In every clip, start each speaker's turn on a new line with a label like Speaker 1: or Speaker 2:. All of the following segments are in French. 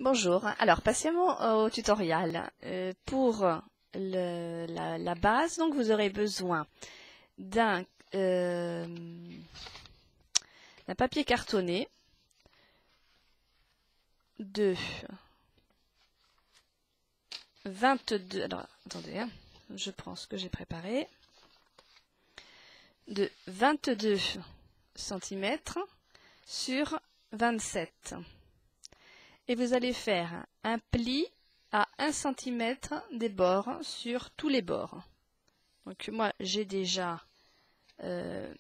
Speaker 1: Bonjour, alors passons au tutoriel. Pour la base, donc vous aurez besoin d'un papier cartonné, de 22, alors attendez, hein, je prends ce que j'ai préparé, de 22 cm sur 27. Et vous allez faire un pli à 1 cm des bords sur tous les bords. Donc moi j'ai déjà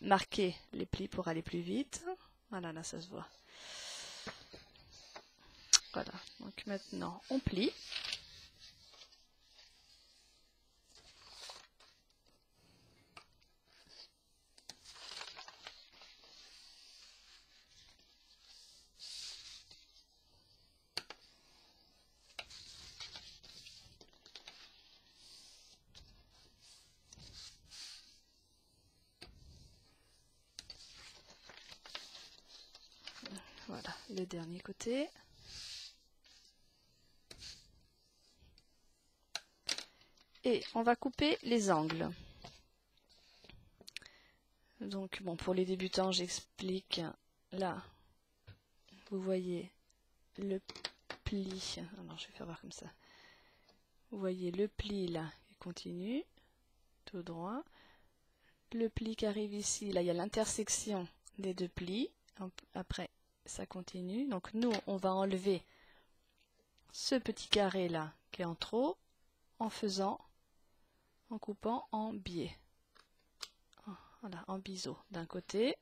Speaker 1: marqué les plis pour aller plus vite. Voilà, là ça se voit. Voilà, donc maintenant on plie. Voilà, le dernier côté. Et on va couper les angles. Donc bon, pour les débutants, j'explique. Là, vous voyez le pli. Alors je vais faire voir comme ça. Vous voyez le pli là qui continue, tout droit. Le pli qui arrive ici, là il y a l'intersection des deux plis. Après, ça continue. Donc nous, on va enlever ce petit carré là qui est en trop en coupant en biais. Voilà, en biseau d'un côté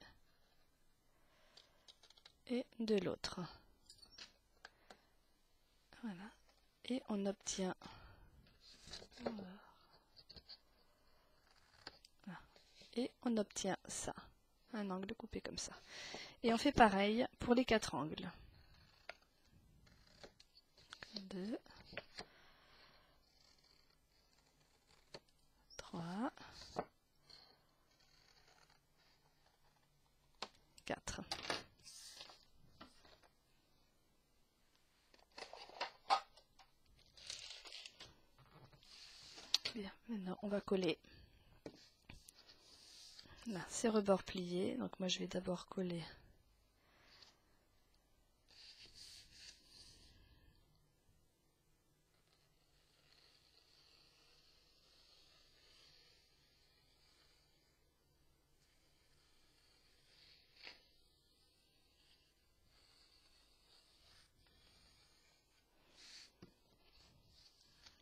Speaker 1: et de l'autre. Voilà. Et on obtient ça, un angle coupé comme ça. Et on fait pareil pour les 4 angles. 2, 3, 4. Bien, maintenant on va coller là, ces rebords pliés. Donc moi je vais d'abord coller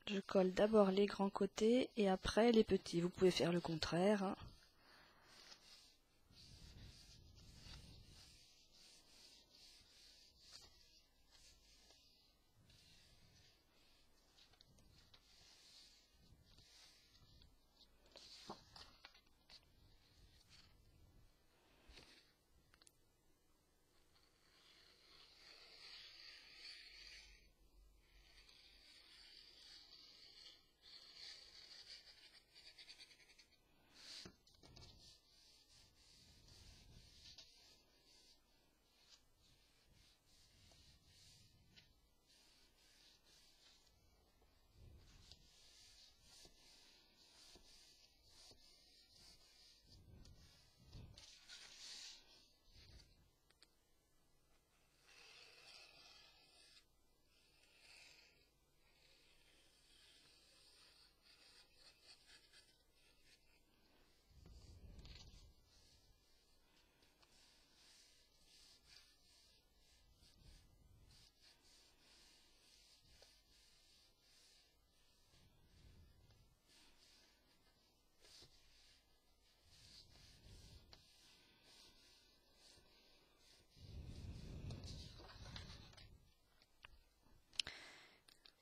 Speaker 1: je colle d'abord les grands côtés et après les petits. Vous pouvez faire le contraire, hein.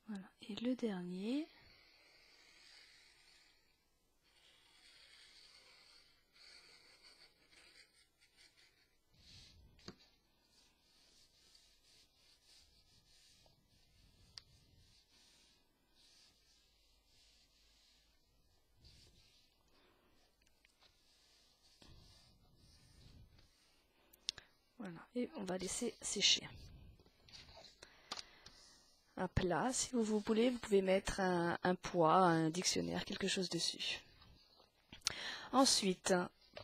Speaker 1: Voilà. Et le dernier, voilà, et on va laisser sécher. un plat. Si vous voulez, vous pouvez mettre un poids, un dictionnaire, quelque chose dessus. Ensuite,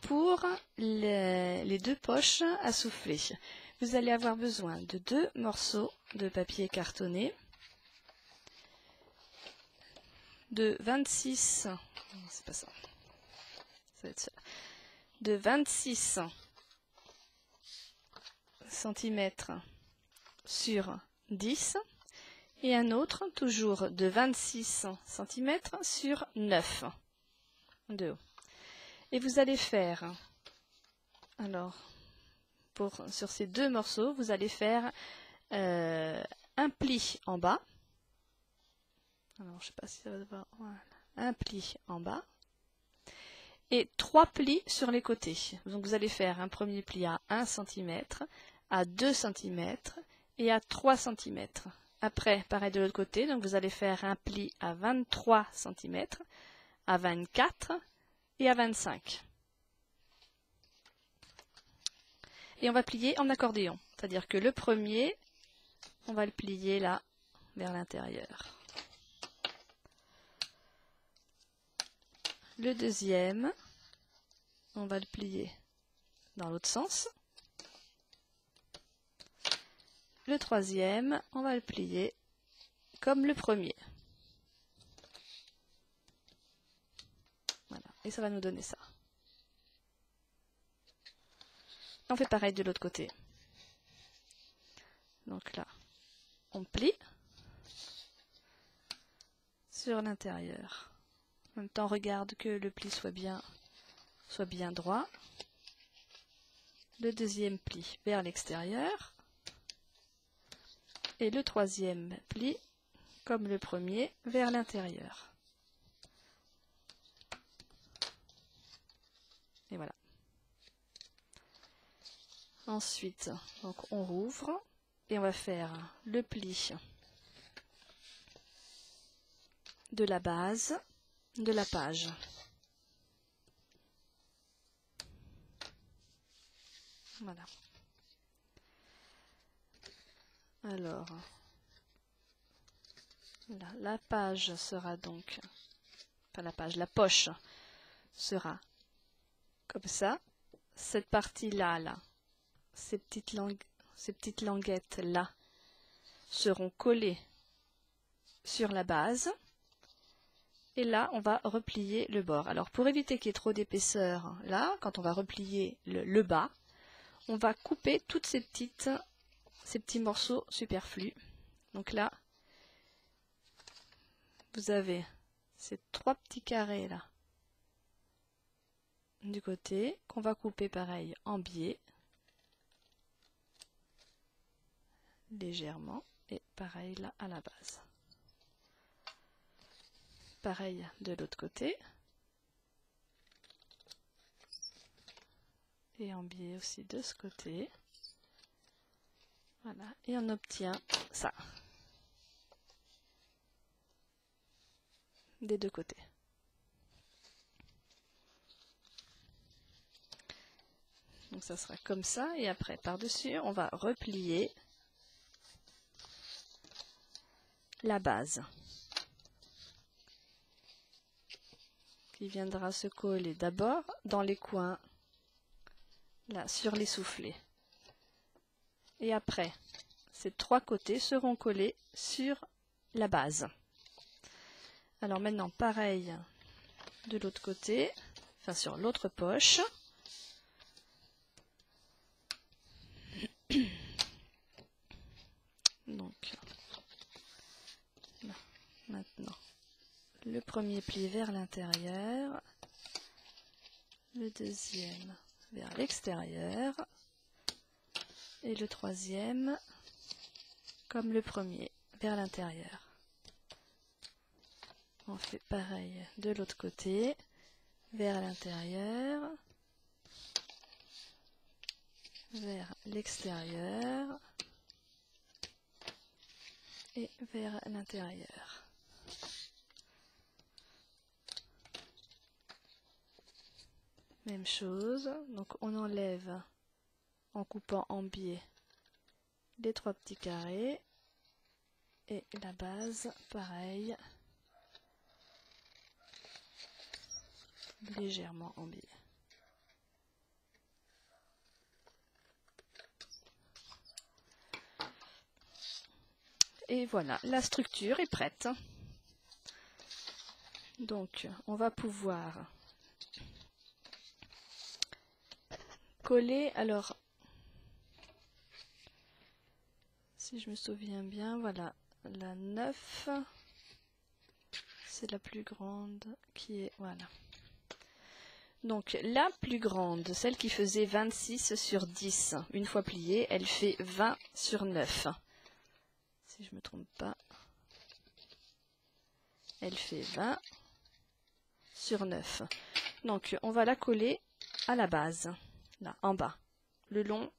Speaker 1: pour les deux poches à souffler, vous allez avoir besoin de 2 morceaux de papier cartonné, de 26, c'est pas ça, ça va être ça, de 26 cm sur 10 et un autre toujours de 26 cm sur 9 de haut. Et vous allez faire, alors, sur ces 2 morceaux, vous allez faire un pli en bas. Alors, je ne sais pas si ça va voir. Voilà. Un pli en bas. Et 3 plis sur les côtés. Donc, vous allez faire un premier pli à 1 cm, à 2 cm et à 3 cm. Après, pareil de l'autre côté. Donc, vous allez faire un pli à 23 cm, à 24 et à 25. Et on va plier en accordéon. C'est-à-dire que le premier, on va le plier là, vers l'intérieur. Le deuxième, on va le plier dans l'autre sens. Le troisième, on va le plier comme le premier. Voilà, et ça va nous donner ça. On fait pareil de l'autre côté. Donc là, on plie sur l'intérieur. En même temps, regarde que le pli soit bien droit. Le deuxième pli vers l'extérieur. Et le troisième pli, comme le premier, vers l'intérieur. Et voilà. Ensuite, donc on rouvre et on va faire le pli de la base de la page. Voilà. Alors, là, la page sera donc, pas la page, la poche sera comme ça. Cette partie-là, là, ces petites languettes-là seront collées sur la base. Et là, on va replier le bord. Alors, pour éviter qu'il y ait trop d'épaisseur, là, quand on va replier le bas, on va couper toutes ces petits morceaux superflus. Donc là, vous avez ces 3 petits carrés là du côté qu'on va couper pareil en biais légèrement et pareil là à la base. Pareil de l'autre côté et en biais aussi de ce côté. Voilà, et on obtient ça des deux côtés. Donc ça sera comme ça et après par-dessus on va replier la base qui viendra se coller d'abord dans les coins là sur les soufflets et après ces 3 côtés seront collés sur la base. Alors maintenant pareil de l'autre côté, enfin sur l'autre poche. Donc là, maintenant le premier pli vers l'intérieur, le deuxième vers l'extérieur et le troisième comme le premier vers l'intérieur. On fait pareil de l'autre côté, vers l'intérieur, vers l'extérieur et vers l'intérieur. Même chose, donc on enlève en coupant en biais les 3 petits carrés Et la base, pareil, légèrement en biais. Et voilà, la structure est prête. Donc, on va pouvoir coller. Alors, si je me souviens bien, voilà, la 9, c'est la plus grande qui est, voilà. Donc, la plus grande, celle qui faisait 26 sur 10, une fois pliée, elle fait 20 sur 9. Si je ne me trompe pas, elle fait 20 sur 9. Donc, on va la coller à la base, là, en bas, le long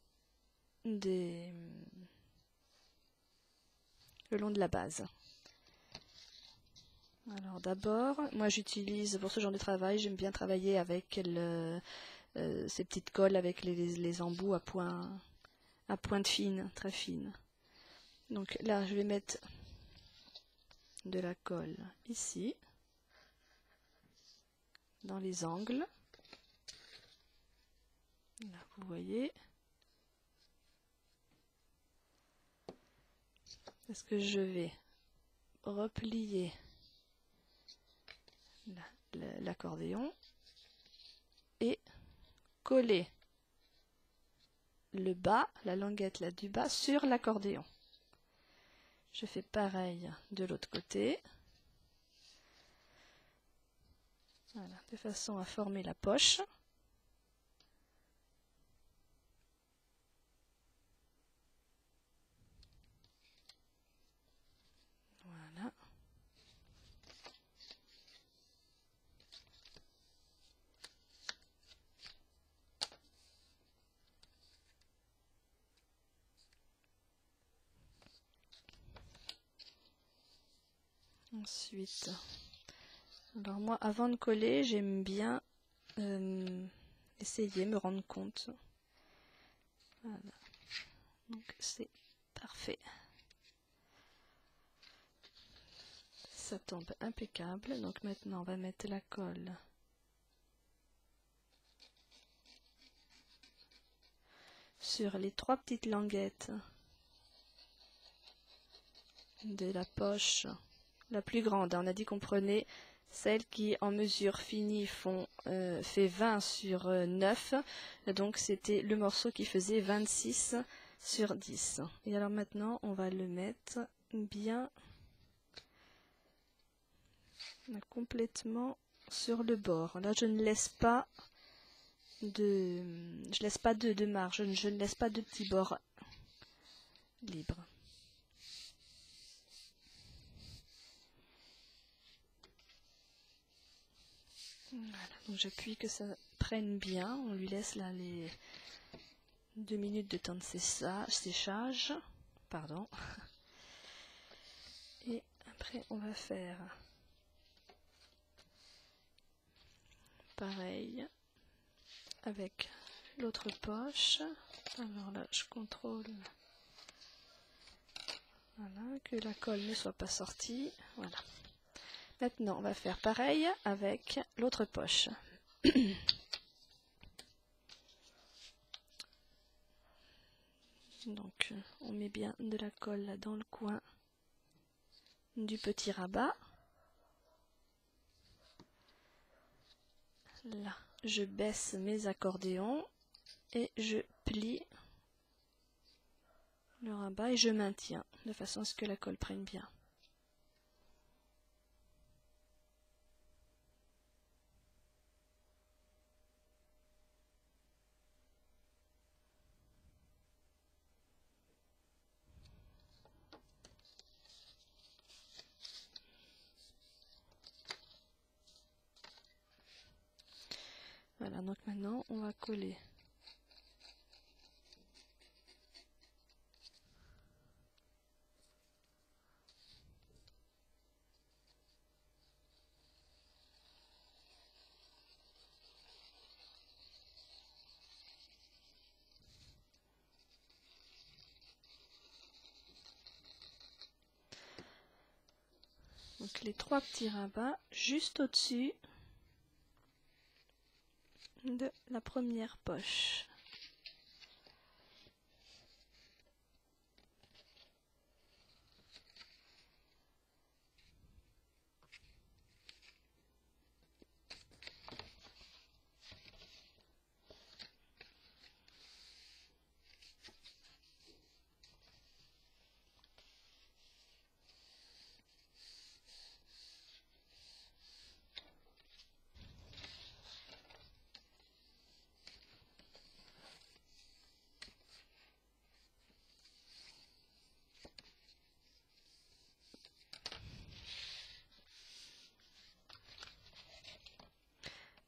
Speaker 1: de la base. Alors d'abord, moi j'utilise, pour ce genre de travail, j'aime bien travailler avec ces petites colles avec les embouts à pointe fine, très fine. Donc là, je vais mettre de la colle ici, dans les angles. Là, vous voyez. Est-ce que je vais replier l'accordéon et coller le bas, la languette là du bas, sur l'accordéon. Je fais pareil de l'autre côté. Voilà, de façon à former la poche. Voilà. Ensuite, alors moi, avant de coller, j'aime bien essayer, me rendre compte. Voilà. Donc c'est parfait. Ça tombe impeccable. Donc maintenant, on va mettre la colle sur les 3 petites languettes de la poche. La plus grande, on a dit qu'on prenait celle qui en mesure finie fait 20 sur 9, donc c'était le morceau qui faisait 26 sur 10. Et alors maintenant on va le mettre bien complètement sur le bord. Là je ne laisse pas de marge, je ne laisse pas de petits bords libres. Voilà, donc j'appuie que ça prenne bien, on lui laisse là les 2 minutes de temps de séchage, pardon. Et après on va faire pareil avec l'autre poche. Alors là je contrôle, voilà, que la colle ne soit pas sortie, voilà. Maintenant, on va faire pareil avec l'autre poche. Donc, on met bien de la colle là dans le coin du petit rabat. Là, je baisse mes accordéons et je plie le rabat et je maintiens de façon à ce que la colle prenne bien. Voilà, donc maintenant on va coller Donc les 3 petits rabats juste au-dessus de la première poche.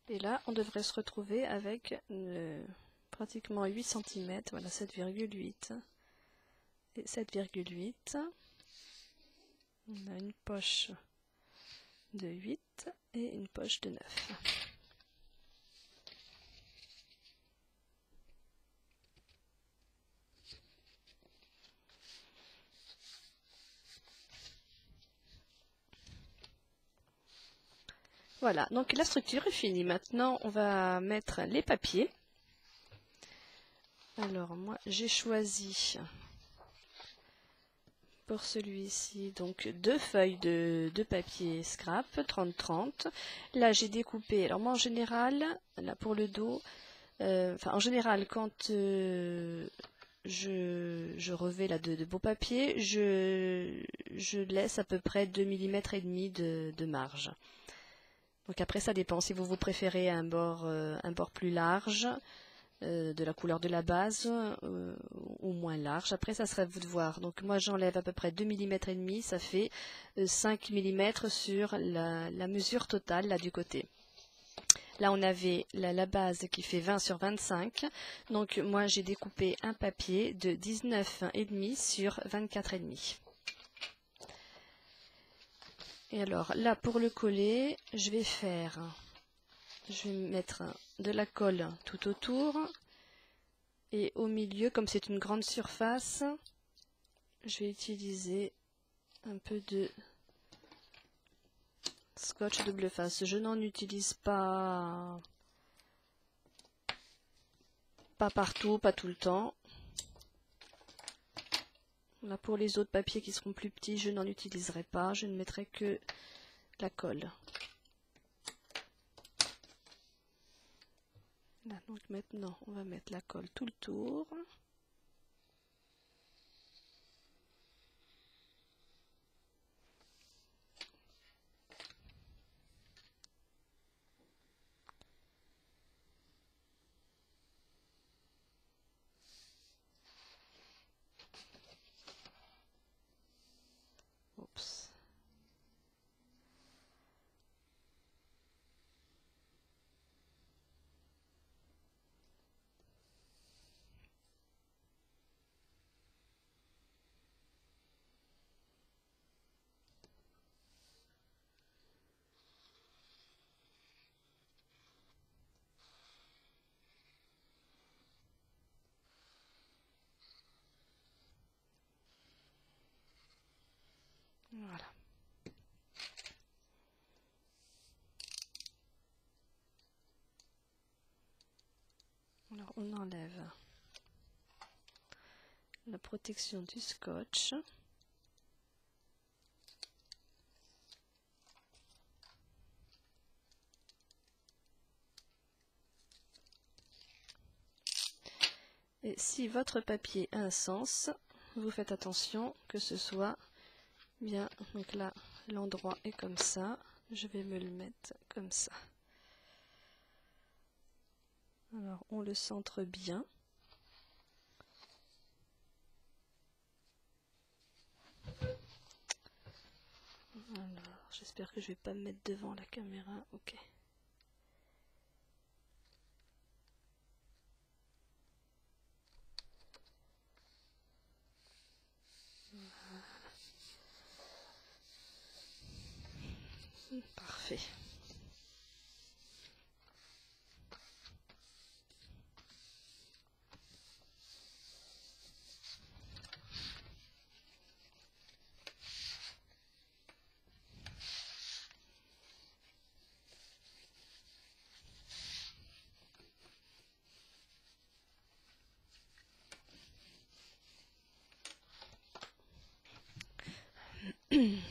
Speaker 1: Et là, on devrait se retrouver avec pratiquement 8 cm, voilà 7,8 et 7,8. On a une poche de 8 et une poche de 9. Voilà, donc la structure est finie. Maintenant, on va mettre les papiers. Alors, moi, j'ai choisi pour celui-ci donc 2 feuilles de papier scrap 30-30. Là, j'ai découpé. Alors, moi, en général, là pour le dos, en général, quand je revais là de beau papier, je laisse à peu près 2 mm et demi de marge. Donc après ça dépend si vous préférez un bord plus large de la couleur de la base ou moins large. Après ça serait à vous de voir. Donc moi j'enlève à peu près 2 mm et demi, ça fait 5 mm sur la mesure totale là du côté. Là on avait la base qui fait 20 sur 25. Donc moi j'ai découpé un papier de 19,5 sur 24,5. Et alors là pour le coller, je vais mettre de la colle tout autour et au milieu, comme c'est une grande surface, je vais utiliser un peu de scotch double face. Je n'en utilise pas partout, pas tout le temps. Là pour les autres papiers qui seront plus petits, je n'en utiliserai pas, je ne mettrai que la colle. Là, donc maintenant, on va mettre la colle tout le tour. Oups. Voilà. Alors on enlève la protection du scotch. Et si votre papier a un sens, vous faites attention que ce soit bien. Donc là, l'endroit est comme ça. Je vais me le mettre comme ça. Alors, on le centre bien. Alors, j'espère que je vais pas me mettre devant la caméra. Ok. Parfait.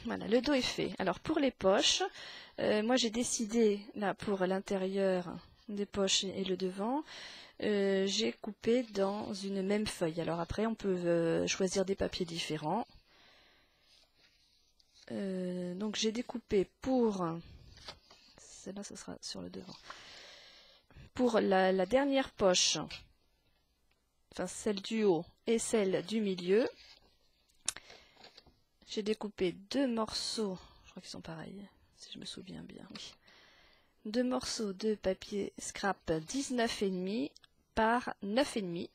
Speaker 1: Voilà, le dos est fait. Alors pour les poches, moi j'ai décidé, là pour l'intérieur des poches et le devant, j'ai coupé dans une même feuille. Alors après on peut choisir des papiers différents. Donc j'ai découpé pour, celle-là ce sera sur le devant, pour la dernière poche, enfin celle du haut et celle du milieu, j'ai découpé deux morceaux, je crois qu'ils sont pareils, si je me souviens bien, oui. Deux morceaux de papier scrap 19,5 par 9,5.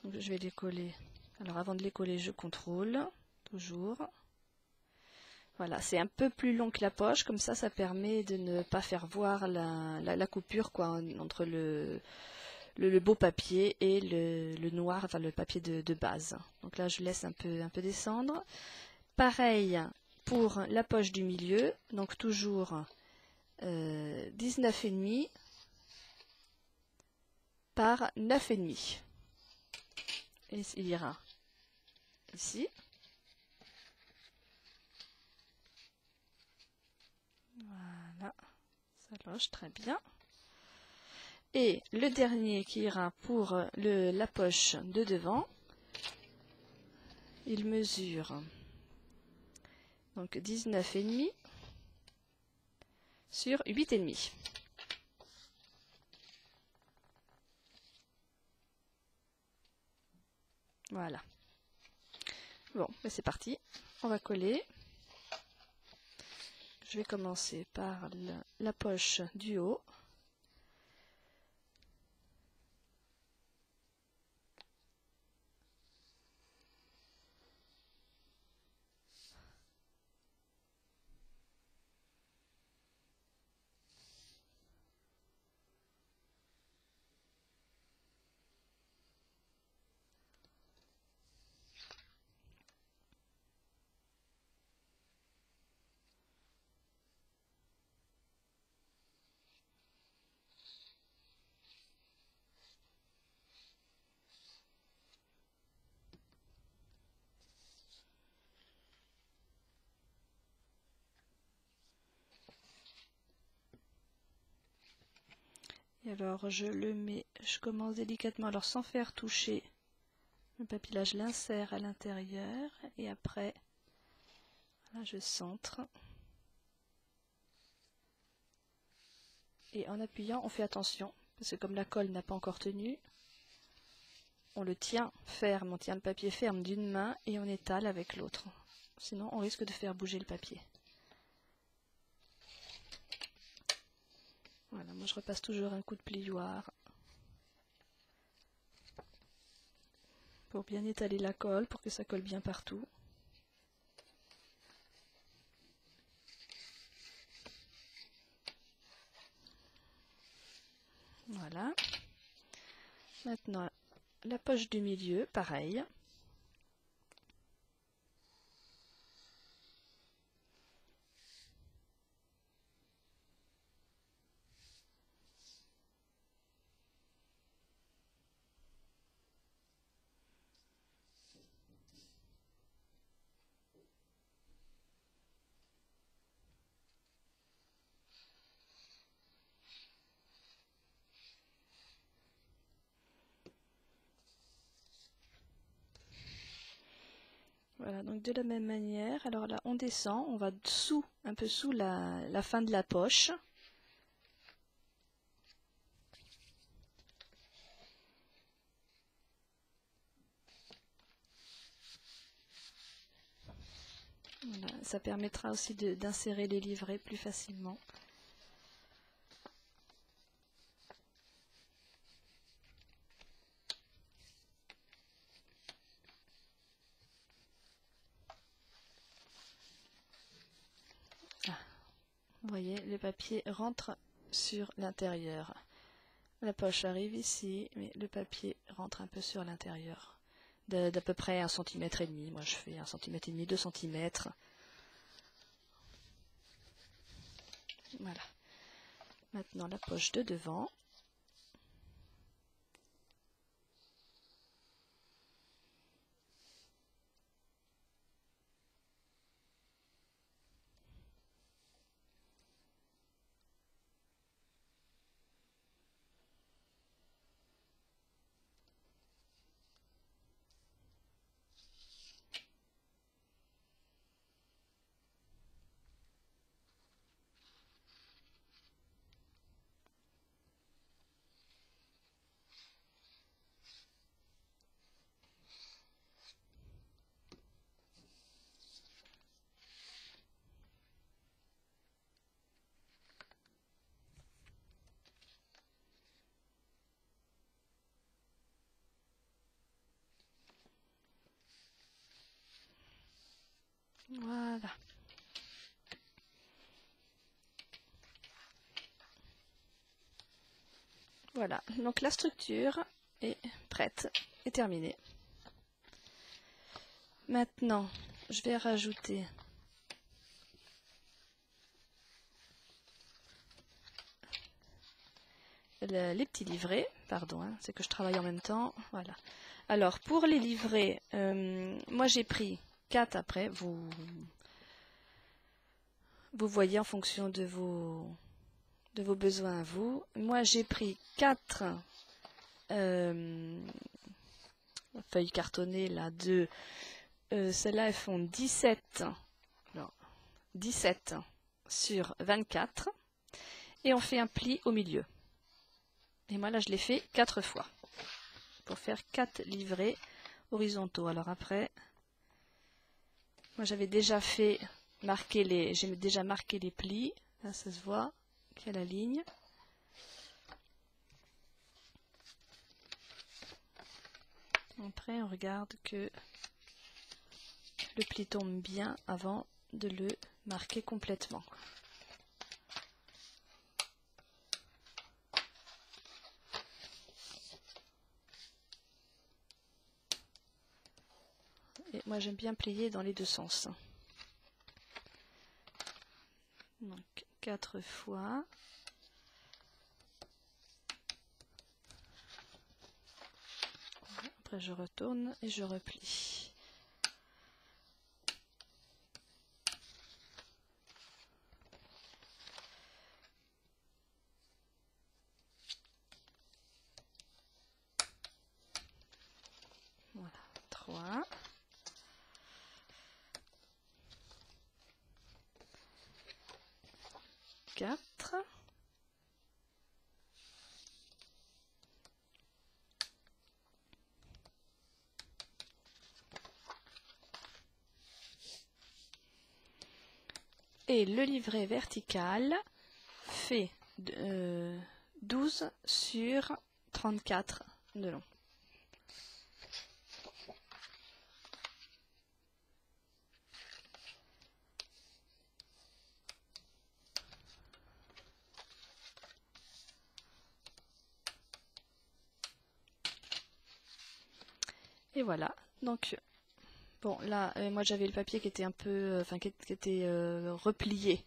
Speaker 1: Donc je vais les coller. Alors avant de les coller, je contrôle, toujours. Voilà, c'est un peu plus long que la poche, comme ça permet de ne pas faire voir la coupure quoi, entre le beau papier et le noir, enfin le papier de base. Donc là, je laisse un peu descendre. Pareil pour la poche du milieu, donc toujours 19,5 par 9,5. Et il ira ici. Voilà, ça loge très bien. Et le dernier qui ira pour la poche de devant, il mesure donc 19,5 sur 8,5. Voilà. Bon, mais c'est parti. On va coller. Je vais commencer par la poche du haut. Et alors je le mets, je commence délicatement, alors sans faire toucher le papier, là je l'insère à l'intérieur et après là je centre. Et en appuyant, on fait attention, parce que comme la colle n'a pas encore tenu, on le tient ferme, on tient le papier ferme d'une main et on étale avec l'autre. Sinon on risque de faire bouger le papier. Voilà, moi je repasse toujours un coup de plioir pour bien étaler la colle, pour que ça colle bien partout. Voilà. Maintenant, la poche du milieu, pareil. Voilà, donc de la même manière, alors là on descend, on va dessous, un peu sous la fin de la poche. Voilà, ça permettra aussi d'insérer les livrets plus facilement. Ah, vous voyez, le papier rentre sur l'intérieur. La poche arrive ici, mais le papier rentre un peu sur l'intérieur. D'à peu près 1,5 cm. Moi je fais 1,5 cm, 2 cm. Voilà. Maintenant la poche de devant. Voilà. Voilà, donc la structure est prête et terminée. Maintenant, je vais rajouter les petits livrets. Pardon, hein, c'est que je travaille en même temps. Voilà. Alors, pour les livrets, moi j'ai pris 4 après. Vous voyez en fonction de vos besoins à vous. Moi j'ai pris 4 feuilles cartonnées là, celles-là elles font 17 sur 24 et on fait un pli au milieu. Et moi là je l'ai fait 4 fois pour faire 4 livrets horizontaux. Alors après, moi j'avais déjà fait j'ai déjà marqué les plis. Là ça se voit qu'il y a la ligne. Après on regarde que le pli tombe bien avant de le marquer complètement. Et moi j'aime bien plier dans les deux sens. Donc 4 fois. Après je retourne et je replie. Voilà, 3. Quatre. Et le livret vertical fait 12 sur 34 de long. Et voilà, donc bon là moi j'avais le papier qui était un peu, qui était replié,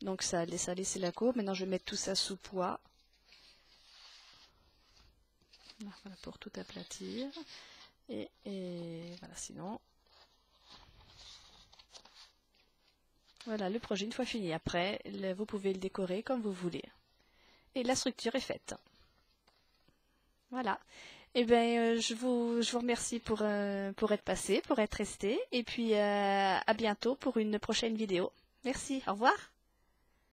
Speaker 1: donc ça laissait la courbe. Maintenant je vais mettre tout ça sous poids, voilà, pour tout aplatir, et voilà, sinon voilà le projet une fois fini. Après vous pouvez le décorer comme vous voulez et la structure est faite. Voilà. Eh bien, je vous remercie pour être passé, pour être resté. Et puis, à bientôt pour une prochaine vidéo. Merci, au revoir.